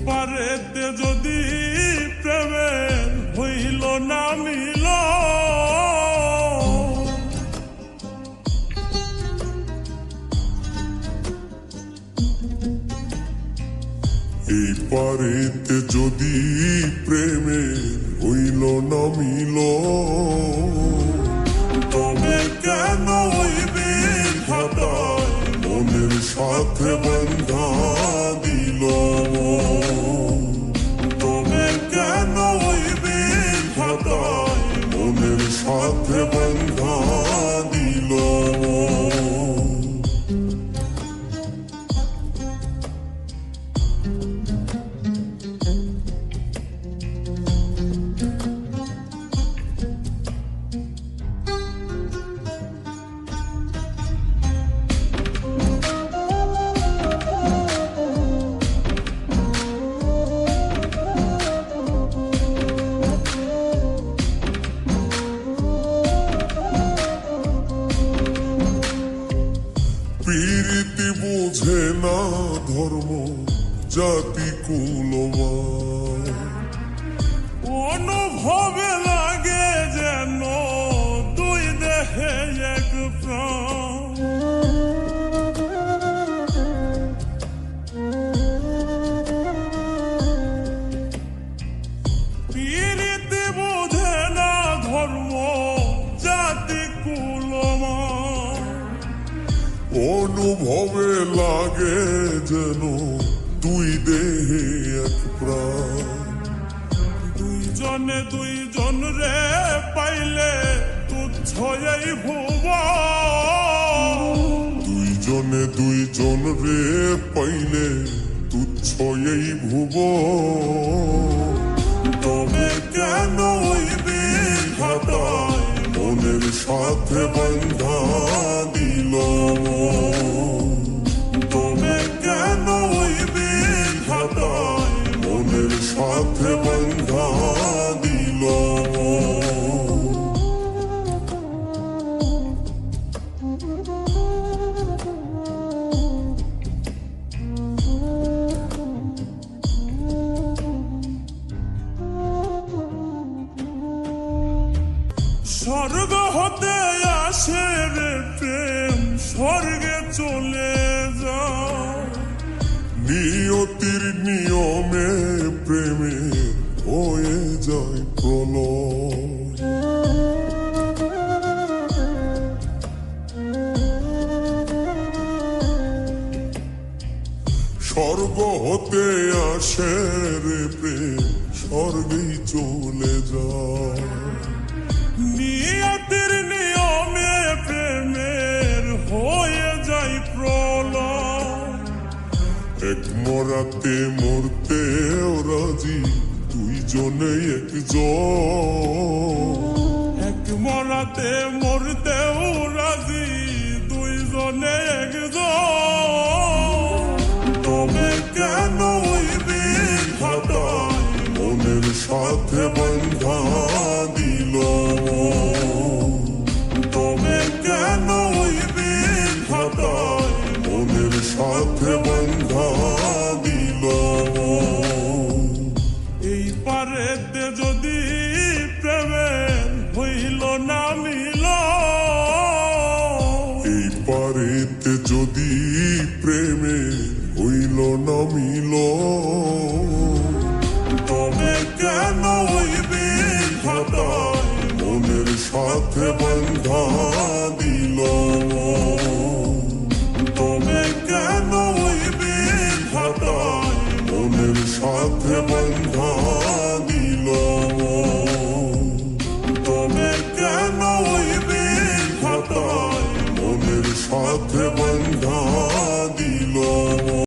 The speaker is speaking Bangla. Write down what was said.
পারেতে যদি প্রেমের হইল না মিল, এই পারেতে যদি প্রেমের হইল না মিল, তবে কেন হইবে খাতায় মনের সাথে বন্ধা দিল, তবে কেন হইবে খাতায় মনের সাথে বন্ধা দিল। প্রীতি বোঝে না ধর্ম জাতি কুলমান, অনুভবে লাগে যেন দুই দেহে এক প্রাণ। প্রীতি বোঝে না ধর্ম জাতি কুলমান, অনুভবে লাগে যেন দুই দেহে এক প্রাণ। দুইজনে দুইজন রে পাইলে তুচ্ছ এই ভুবন, দুইজনে দুইজন রে পাইলে তুচ্ছ এই ভুবন, তবে কেন হইবে খাতায় মনের সাথে বন্ধা দিল, তবে কেন হইবে খাতায় মনের সাথে বন্ধা দিল। স্বর্গ হতে আসে রে প্রেম, স্বর্গে চলে যায়। নিয়তির নিয়মে প্রেমে হয়ে যায় প্রলয়, স্বর্গ হতে আসে রে প্রেম, স্বর্গেই চলে যায়। নিয়তির নিয়মে প্রেমের হয়ে যায় প্রলয়, এক মরাতে মরতে রাজি দুইজনে একজন, এক মরাতে মরতেও রাজি দুইজনে একজন, তবে কেন হইবে খাতায় মনের সাথে বন্ধা দিল, তবে কেন হইবে খাতায় মনের সাথে বন্ধা দিল। এই পারেতে যদি প্রেমের হইল না মিল, এই পারেতে যদি প্রেমে হইল না মিল, তবে কেন হইবে খাতায় মনের সাথে